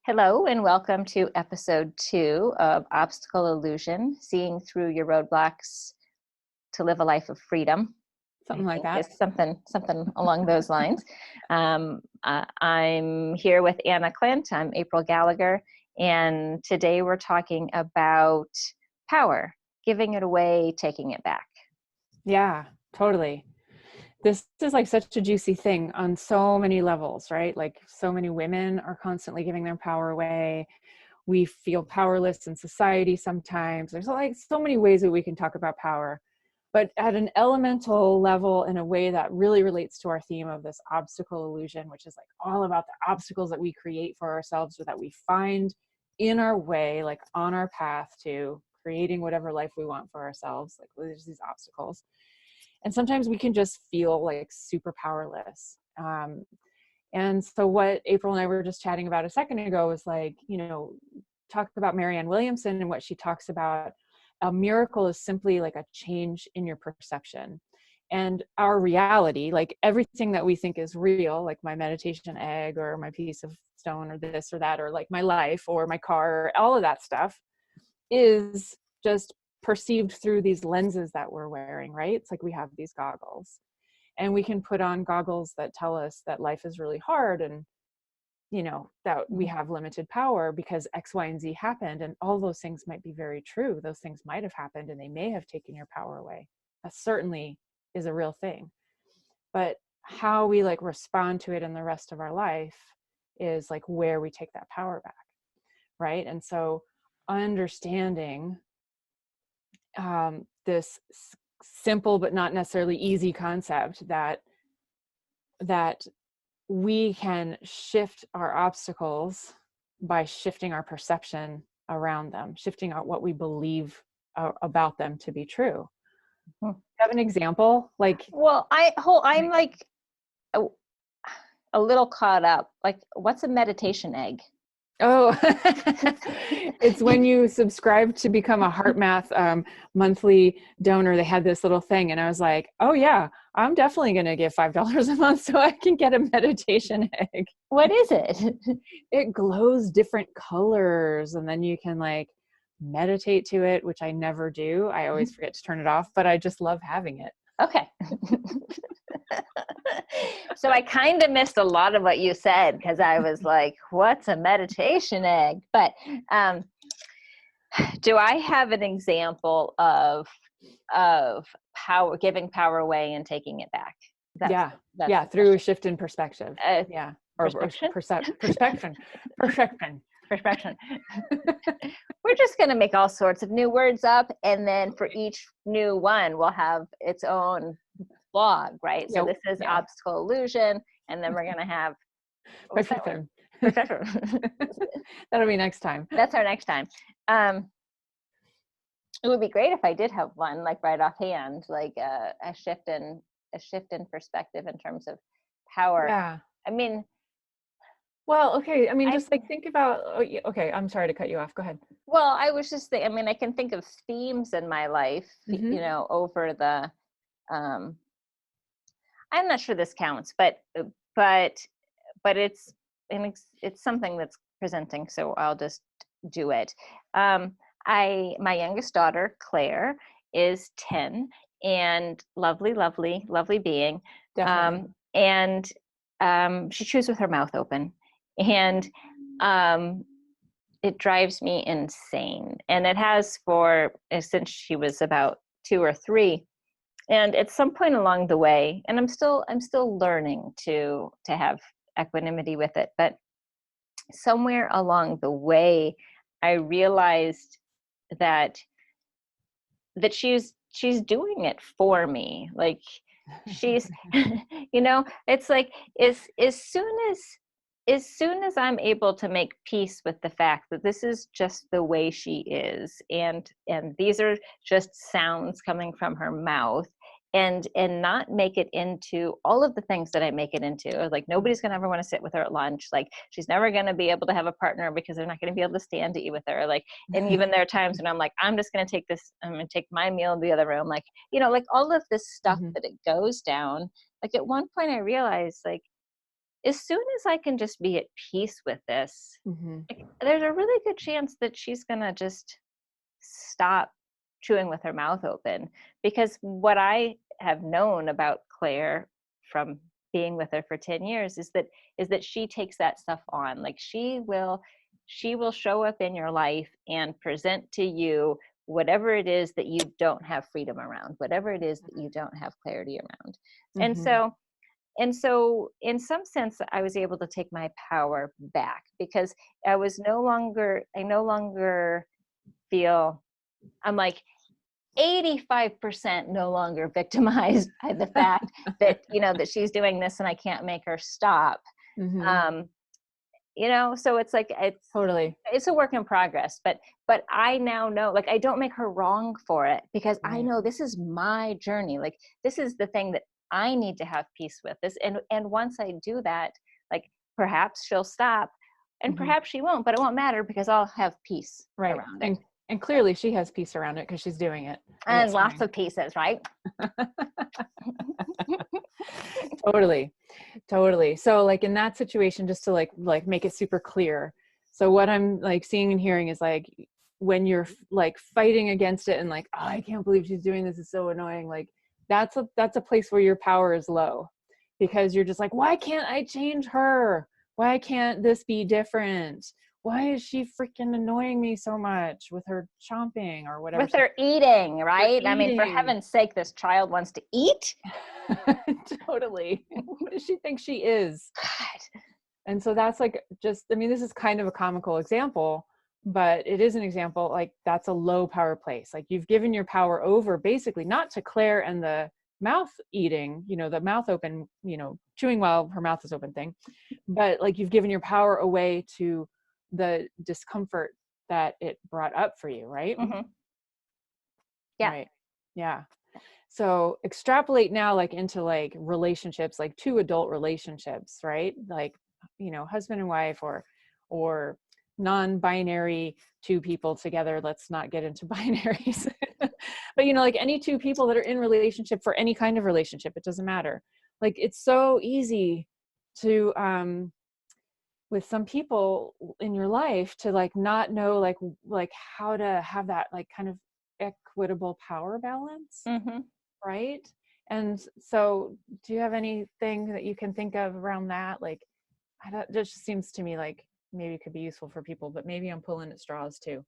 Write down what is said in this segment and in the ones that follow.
Hello and welcome to episode 2 of Obstacle Illusion, Seeing Through Your Roadblocks to Live a Life of Freedom. Something like that. It's something along those lines. I'm here with Anna Clint. I'm April Gallagher. And today we're talking about power, giving it away, taking it back. Yeah, totally. This is like such a juicy thing on so many levels, right? Like so many women are constantly giving their power away. We feel powerless in society sometimes. There's like so many ways that we can talk about power, but at an elemental level in a way that really relates to our theme of this obstacle illusion, which is like all about the obstacles that we create for ourselves or that we find in our way, like on our path to creating whatever life we want for ourselves. Like there's these obstacles. And sometimes we can just feel like super powerless. And so what April and I were just chatting about a second ago was like, talk about Marianne Williamson and what she talks about. A miracle is simply like a change in your perception. And our reality, like everything that we think is real, like my meditation egg or my piece of stone or this or that, or like my life or my car, all of that stuff is just perceived through these lenses that we're wearing, right? It's like we have these goggles and we can put on goggles that tell us that life is really hard and, that we have limited power because X, Y, and Z happened. And all those things might be very true. Those things might have happened and they may have taken your power away. That certainly is a real thing. But how we like respond to it in the rest of our life is like where we take that power back, right? And so understanding this simple but not necessarily easy concept that we can shift our obstacles by shifting our perception around them, shifting out what we believe about them to be true. Hmm. You have an example? Well, I'm like a little caught up. Like, what's a meditation egg? Oh, it's when you subscribe to become a HeartMath monthly donor. They had this little thing and I was like, oh yeah, I'm definitely going to give $5 a month so I can get a meditation egg. What is it? It glows different colors and then you can like meditate to it, which I never do. I always forget to turn it off, but I just love having it. Okay. So I kind of missed a lot of what you said because I was like, what's a meditation egg? But do I have an example of power, giving power away and taking it back? That's through a shift in perspective. Or perception. We're just going to make all sorts of new words up, and then for each new one we'll have its own blog, right? So this is obstacle illusion, and then we're going to have perception. That'll be next time. That's our next time. It would be great if I did have one like right offhand, like a shift in perspective in terms of power. Yeah. I mean, well, okay. I mean, just like think about, okay, I'm sorry to cut you off. Go ahead. Well, I was just thinking, I mean, I can think of themes in my life, over the, I'm not sure this counts, but it's something that's presenting. So I'll just do it. My youngest daughter, Claire, is 10 and lovely, lovely, lovely being. Definitely. She chews with her mouth open. And it drives me insane. And it has since she was about 2 or 3. And at some point along the way, and I'm still learning to have equanimity with it, but somewhere along the way, I realized that she's doing it for me. Like she's, it's like as soon as I'm able to make peace with the fact that this is just the way she is, and these are just sounds coming from her mouth, and not make it into all of the things that I make it into. Like nobody's going to ever want to sit with her at lunch. Like she's never going to be able to have a partner because they're not going to be able to stand to eat with her. Like, and even there are times when I'm like, I'm just going to take this, I'm going to take my meal in the other room. Like, like all of this stuff that it goes down. Like at one point I realized like, as soon as I can just be at peace with this, Mm-hmm. like, there's a really good chance that she's gonna just stop chewing with her mouth open. Because what I have known about Claire from being with her for 10 years is that she takes that stuff on. Like she will show up in your life and present to you whatever it is that you don't have freedom around, whatever it is that you don't have clarity around. And Mm-hmm. so in some sense I was able to take my power back, because I no longer feel, I'm like 85% no longer victimized by the fact that, that she's doing this and I can't make her stop. Mm-hmm. um so it's like Totally. it's a work in progress, but I now know, like, I don't make her wrong for it, because I Right. know this is my journey. Like, this is the thing that I need to have peace with this. And once I do that, like, perhaps she'll stop, and Mm-hmm. perhaps she won't, but it won't matter, because I'll have peace Right. around it. And clearly she has peace around it because she's doing it, and And it's lots fine. of pieces, right? Totally. Totally. So like in that situation, just to like make it super clear. So what I'm like seeing and hearing is like when you're like fighting against it and like, oh, I can't believe she's doing this, it's so annoying. Like that's a place where your power is low, because you're just like, why can't I change her? Why can't this be different? Why is she freaking annoying me so much with her chomping or whatever? With her eating, Her right? I mean, for eating. heaven's sake, this child wants to eat. Totally. What does she think she is? God. And so that's like, just, I mean, this is kind of a comical example, but it is an example, like that's a low power place. Like you've given your power over basically not to Claire and the mouth eating, the mouth open, chewing while her mouth is open thing, but like you've given your power away to the discomfort that it brought up for you, right? Mm-hmm. Yeah. Right. Yeah. So extrapolate now like into like relationships, like two adult relationships, right? Like, husband and wife, or non-binary two people together. Let's not get into binaries. But like any two people that are in relationship, for any kind of relationship, it doesn't matter. Like it's so easy to with some people in your life to like not know like how to have that like kind of equitable power balance, Mm-hmm. right? And so do you have anything that you can think of around that? Like, I don't, it just seems to me like maybe it could be useful for people, but maybe I'm pulling at straws too.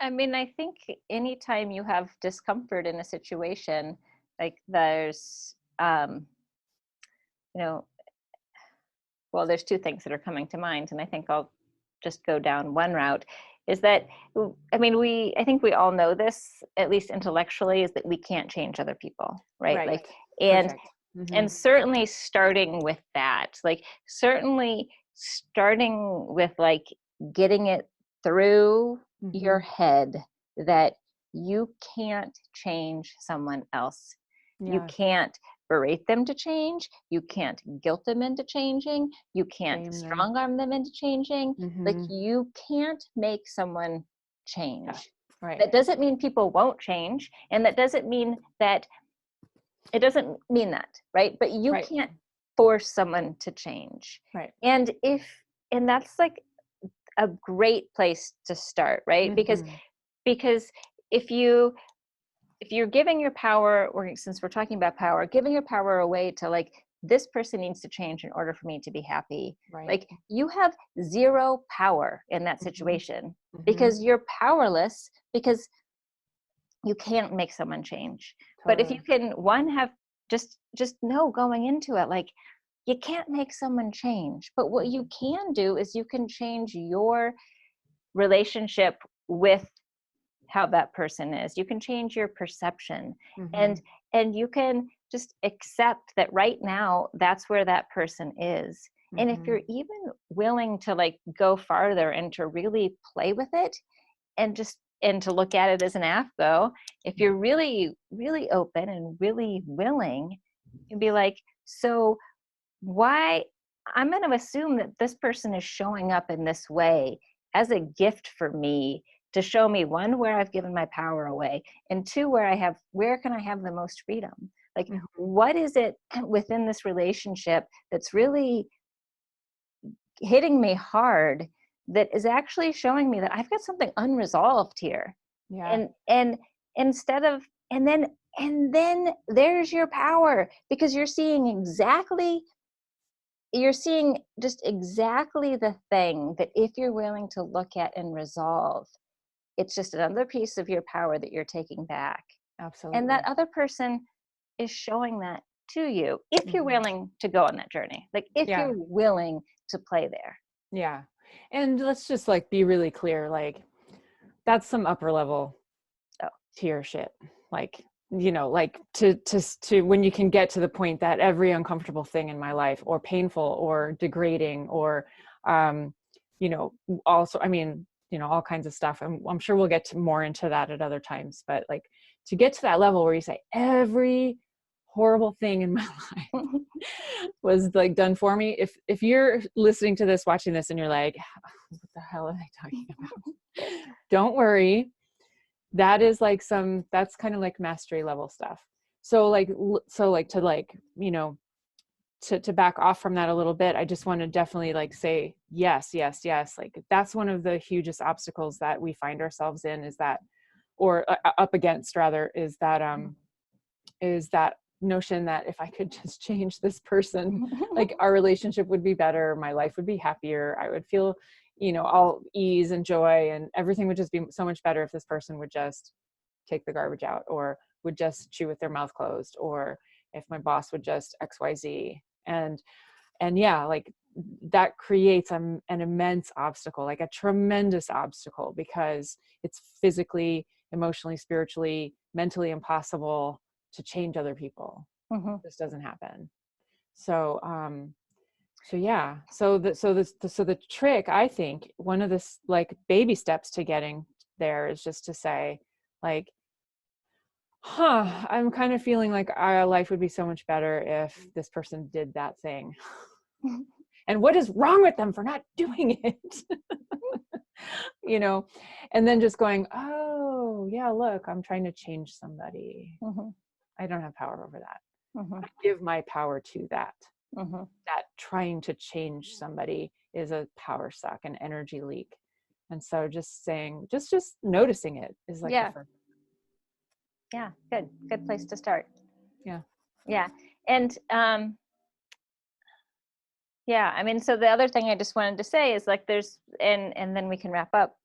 I mean, I think anytime you have discomfort in a situation, like there's, you know, well, there's two things that are coming to mind, and I think I'll just go down one route. Is that, I mean, I think we all know this, at least intellectually, is that we can't change other people, right? Right. Like, and Perfect. Mm-hmm. and certainly starting with that, like certainly starting with like getting it through Mm-hmm. your head that you can't change someone else. You Yeah. can't berate them to change. You can't guilt them into changing. You can't Shame them. strong arm them into changing. Like, Mm-hmm. you can't make someone Yeah. change. Right. That doesn't mean people won't change. And that doesn't mean that, it doesn't mean that, right? But you Right. can't force someone to change. Right. And and that's like a great place to start, right? Mm-hmm. Because if you if you're giving your power, or since we're talking about power, giving your power away to like, this person needs to change in order for me to be happy, Right. like you have zero power in that Mm-hmm. situation, Mm-hmm. because you're powerless, because you can't make someone change. But if you Totally. can, one, have just know going into it, like, you can't make someone change, but what you can do is you can change your relationship with how that person is. You can change your perception, Mm-hmm. and you can just accept that right now that's where that person is. And if Mm-hmm. you're even willing to like go farther and to really play with it, and to look at it as an AFGO, if you're really really open and really willing, and be like, so why, I'm going to assume that this person is showing up in this way as a gift for me, to show me, one, where I've given my power away, and two, where can I have the most freedom. Like, Mhm. what is it within this relationship that's really hitting me hard, that is actually showing me that I've got something unresolved here? Yeah, And instead of, and then there's your power, because you're seeing just exactly the thing that, if you're willing to look at and resolve, it's just another piece of your power that you're taking back. And that absolutely. other person is showing that to you, if you're Mhm. willing to go on that journey, like if Yeah. you're willing to play there. Yeah. And let's just like be really clear, like that's some upper level Oh. tier shit. Like, like to when you can get to the point that every uncomfortable thing in my life, or painful or degrading or um, you know, also, I mean, all kinds of stuff. I'm sure we'll get to more into that at other times, but like to get to that level where you say every horrible thing in my life was like done for me. If you're listening to this, watching this, and you're like, what the hell are they talking about? Don't worry. That is like that's kind of like mastery level stuff. So like, to like, to back off from that a little bit, I just want to definitely like say, yes, yes, yes. Like that's one of the hugest obstacles that we find ourselves in, is that, or up against rather, is that notion that if I could just change this person, like our relationship would be better, my life would be happier, I would feel, all ease and joy, and everything would just be so much better if this person would just take the garbage out, or would just chew with their mouth closed, or if my boss would just XYZ. And yeah, like that creates an immense obstacle, like a tremendous obstacle, because it's physically, emotionally, spiritually, mentally impossible to change other people. Mhm. This doesn't happen. So yeah, so the trick, I think one of the like baby steps to getting there is just to say, like, I'm kind of feeling like our life would be so much better if this person did that thing, and what is wrong with them for not doing it? you know and then just going, oh yeah, look, I'm trying to change somebody. Mhm. I don't have power over that. Mhm. I give my power to that. Mhm. That trying to change somebody is a power suck, an energy leak. And so just saying, just noticing it is like the Yeah. first. Yeah. Good place to start. Yeah. Yeah. And yeah, I mean, so the other thing I just wanted to say is, like, there's, and then we can wrap up,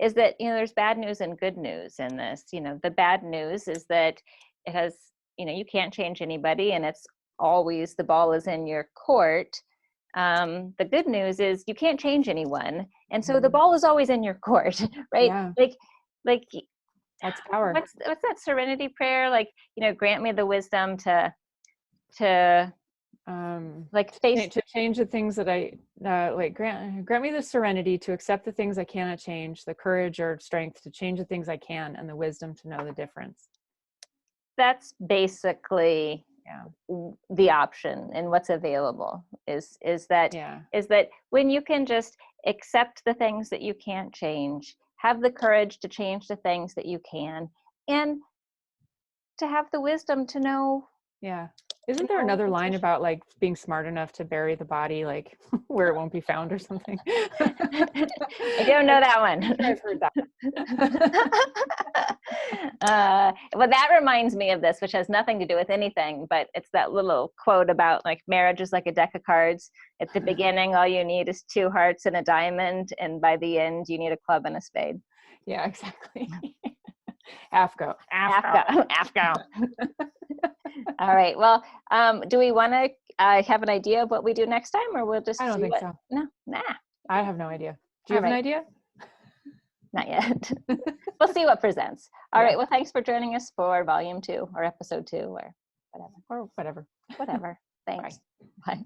is that, there's bad news and good news in this. The bad news is that it has, you can't change anybody, and it's always, the ball is in your court. The good news is you can't change anyone, and so the Mhm. ball is always in your court, right? Yeah, Like that's power. what's that serenity prayer? Like, grant me the wisdom to like face. To change the things that I like, grant me the serenity to accept the things I cannot change, the courage or strength to change the things I can, and the wisdom to know the difference. That's basically Yeah. the option, and what's available is that Yeah. when you can just accept the things that you can't change, have the courage to change the things that you can, and to have the wisdom to know Yeah. Isn't there another what's line your. about like being smart enough to bury the body, like where it won't be found or something? I don't know that I'm sure one. I've heard that. Well, that reminds me of this, which has nothing to do with anything, but it's that little quote about, like, marriage is like a deck of cards. At the beginning, all you need is two hearts and a diamond, and by the end, you need a club and a spade. Yeah, exactly. Half go. Half go. AFCO, AFCO. All right. Well, do we want to have an idea of what we do next time, or we'll I just don't see think what? so. No, nah, I have no idea. Do you all have an right, idea? not yet. We'll see what presents. All Yeah. right. Well, thanks for joining us for volume 2 or episode 2 or whatever. Or whatever. Whatever. Bye. Thanks. Bye.